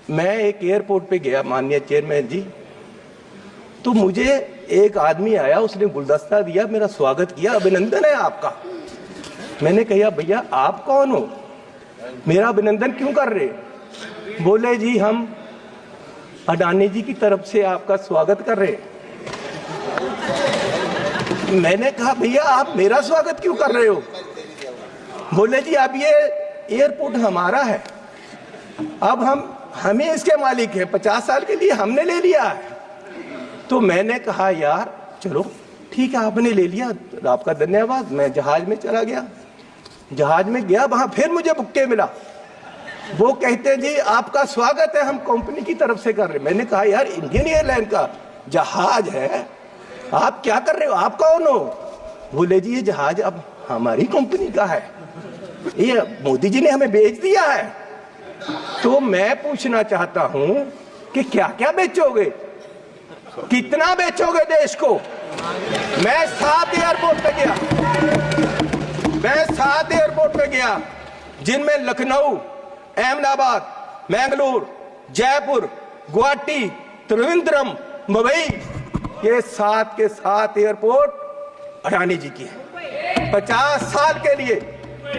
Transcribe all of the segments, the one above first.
मैं एक एयरपोर्ट पे गया माननीय चेयरमैन जी, तो मुझे एक आदमी आया, उसने गुलदस्ता दिया, मेरा स्वागत किया, अभिनंदन है आपका। मैंने कहा भैया आप कौन हो, मेरा अभिनंदन क्यों कर रहे? बोले जी हम अडानी जी की तरफ से आपका स्वागत कर रहे। मैंने कहा भैया आप मेरा स्वागत क्यों कर रहे हो? बोले जी अब ये एयरपोर्ट हमारा है, अब हमें इसके मालिक है, 50 साल के लिए हमने ले लिया है। तो मैंने कहा यार चलो ठीक है, आपने ले लिया, आपका धन्यवाद। मैं जहाज में चला गया, जहाज में गया, वहां फिर मुझे बुक्के मिला। वो कहते जी आपका स्वागत है, हम कंपनी की तरफ से कर रहे। मैंने कहा यार इंडियन एयरलाइन का जहाज है, आप क्या कर रहे हो, आप कौन हो? बोले जी ये जहाज अब हमारी कंपनी का है, ये मोदी जी ने हमें बेच दिया है। तो मैं पूछना चाहता हूं कि क्या क्या बेचोगे, कितना बेचोगे देश को? मैं 7 एयरपोर्ट पे गया, मैं 7 एयरपोर्ट पे गया, जिनमें लखनऊ, अहमदाबाद, मैंगलोर, जयपुर, गुवाहाटी, त्रिवेंद्रम, मुंबई, ये 7 के 7 एयरपोर्ट अडानी जी की है। 50 साल के लिए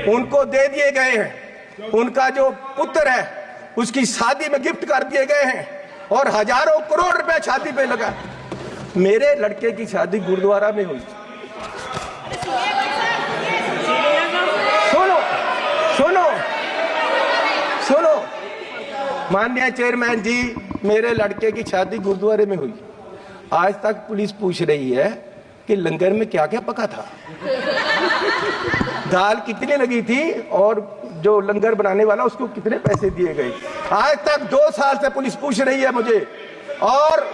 उनको दे दिए गए हैं, उनका जो पुत्र है उसकी शादी में गिफ्ट कर दिए गए हैं, और हजारों करोड़ रुपए शादी पे लगा। मेरे लड़के की शादी गुरुद्वारा में हुई। सुनो सुनो सुनो माननीय चेयरमैन जी, मेरे लड़के की शादी गुरुद्वारे में हुई। आज तक पुलिस पूछ रही है कि लंगर में क्या क्या पका था, दाल कितनी लगी थी, और जो लंगर बनाने वाला उसको कितने पैसे दिए गए। आज तक 2 साल से पुलिस पूछ रही है मुझे, और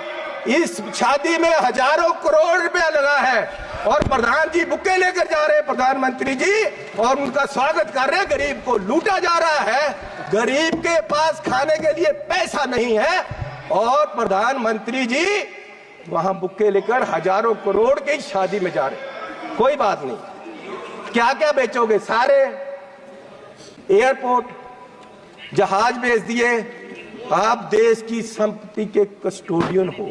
इस शादी में हजारों करोड़ रुपया लगा है, और प्रधान जी बुक्के लेकर जा रहे हैं, प्रधानमंत्री जी, और उनका स्वागत कर रहे हैं। गरीब को लूटा जा रहा है, गरीब के पास खाने के लिए पैसा नहीं है, और प्रधानमंत्री जी वहां बुक्के लेकर हजारों करोड़ की शादी में जा रहे। कोई बात नहीं, क्या क्या बेचोगे? सारे एयरपोर्ट, जहाज बेच दिए। आप देश की संपत्ति के कस्टोडियन हो,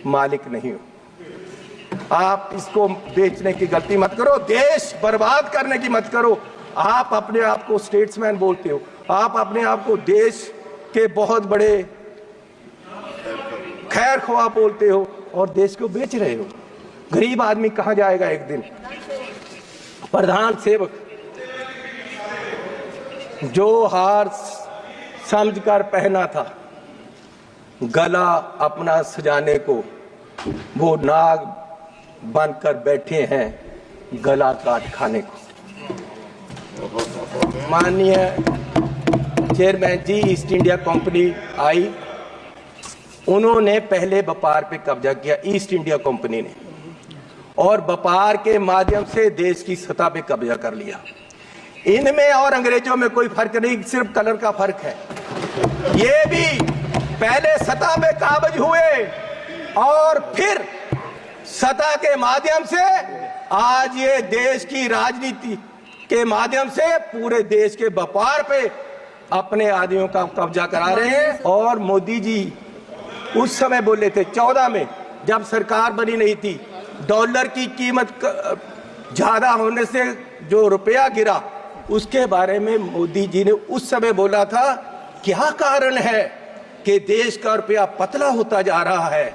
मालिक नहीं हो। आप इसको बेचने की गलती मत करो, देश बर्बाद करने की मत करो। आप अपने आप को स्टेट्समैन बोलते हो, आप अपने आप को देश के बहुत बड़े खैर ख्वाह बोलते हो, और देश को बेच रहे हो। गरीब आदमी कहां जाएगा एक दिन? प्रधान सेवक जो हार समझकर पहना था, गला अपना सजाने को, वो नाग बनकर बैठे हैं गला काट खाने को। माननीय चेयरमैन जी, ईस्ट इंडिया कंपनी आई, उन्होंने पहले व्यापार पे कब्जा किया, ईस्ट इंडिया कंपनी ने, और व्यापार के माध्यम से देश की सतह पे कब्जा कर लिया। इनमें और अंग्रेजों में कोई फर्क नहीं, सिर्फ कलर का फर्क है। ये भी पहले सतह पे काबज हुए, और फिर सतह के माध्यम से आज ये देश की राजनीति के माध्यम से पूरे देश के व्यापार पे अपने आदमियों का कब्जा करा रहे हैं। और मोदी जी उस समय बोले थे 14 में, जब सरकार बनी नहीं थी, डॉलर की कीमत ज्यादा होने से जो रुपया गिरा, उसके बारे में मोदी जी ने उस समय बोला था क्या कारण है कि देश का रुपया पतला होता जा रहा है,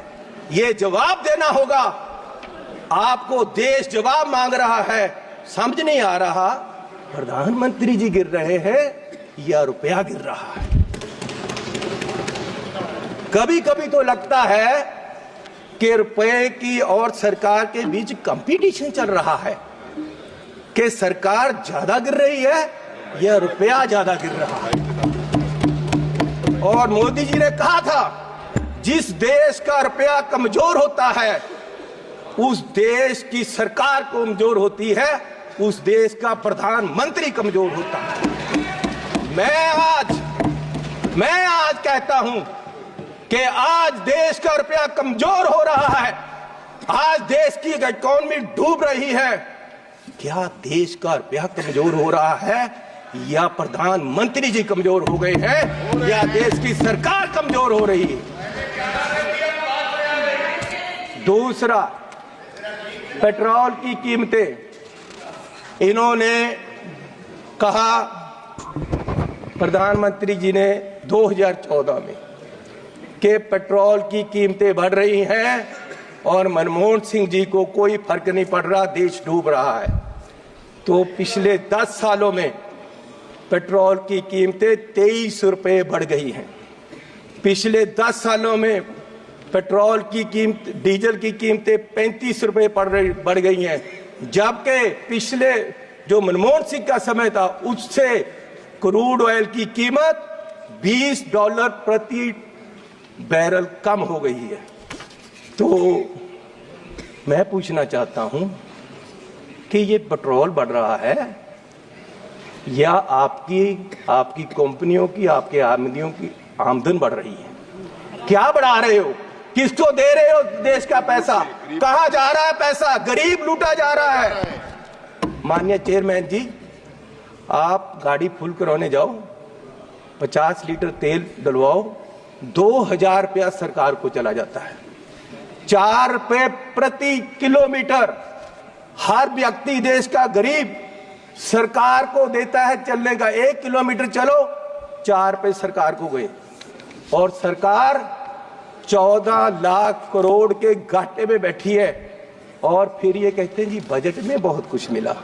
ये जवाब देना होगा आपको। देश जवाब मांग रहा है, समझ नहीं आ रहा प्रधानमंत्री जी गिर रहे हैं या रुपया गिर रहा है। कभी कभी तो लगता है कि रुपए की और सरकार के बीच कंपटीशन चल रहा है, कि सरकार ज्यादा गिर रही है या रुपया ज्यादा गिर रहा है। और मोदी जी ने कहा था जिस देश का रुपया कमजोर होता है, उस देश की सरकार कमजोर होती है, उस देश का प्रधानमंत्री कमजोर होता है। मैं आज कहता हूं कि आज देश का रुपया कमजोर हो रहा है, आज देश की इकोनॉमी डूब रही है। क्या देश का रुपया कमजोर हो रहा है या प्रधानमंत्री जी कमजोर हो गए हैं या देश की सरकार कमजोर हो रही है। दूसरा, पेट्रोल की कीमतें, इन्होंने कहा, प्रधानमंत्री जी ने 2014 में कि पेट्रोल की कीमतें बढ़ रही हैं और मनमोहन सिंह जी को कोई फर्क नहीं पड़ रहा, देश डूब रहा है। तो पिछले 10 सालों में पेट्रोल की कीमतें 23 रुपये बढ़ गई हैं। पिछले 10 सालों में पेट्रोल की कीमत, डीजल की कीमतें 35 रुपये बढ़ गई हैं, जबकि पिछले जो मनमोहन सिंह का समय था उससे क्रूड ऑयल की कीमत $20 प्रति बैरल कम हो गई है। तो मैं पूछना चाहता हूं कि ये पेट्रोल बढ़ रहा है या आपकी कंपनियों की, आपके आमदनियों की आमदन बढ़ रही है? क्या बढ़ा रहे हो? किसको दे रहे हो देश का पैसा? कहां जा रहा है पैसा? गरीब लूटा जा रहा है। माननीय चेयरमैन जी, आप गाड़ी फुल कराने जाओ, 50 लीटर तेल डलवाओ, 2000 रुपया सरकार को चला जाता है। 4 रुपये प्रति किलोमीटर हर व्यक्ति देश का गरीब सरकार को देता है चलने का। 1 किलोमीटर चलो 4 रुपये सरकार को गए, और सरकार 14 लाख करोड़ के घाटे में बैठी है। और फिर ये कहते हैं जी बजट में बहुत कुछ मिला।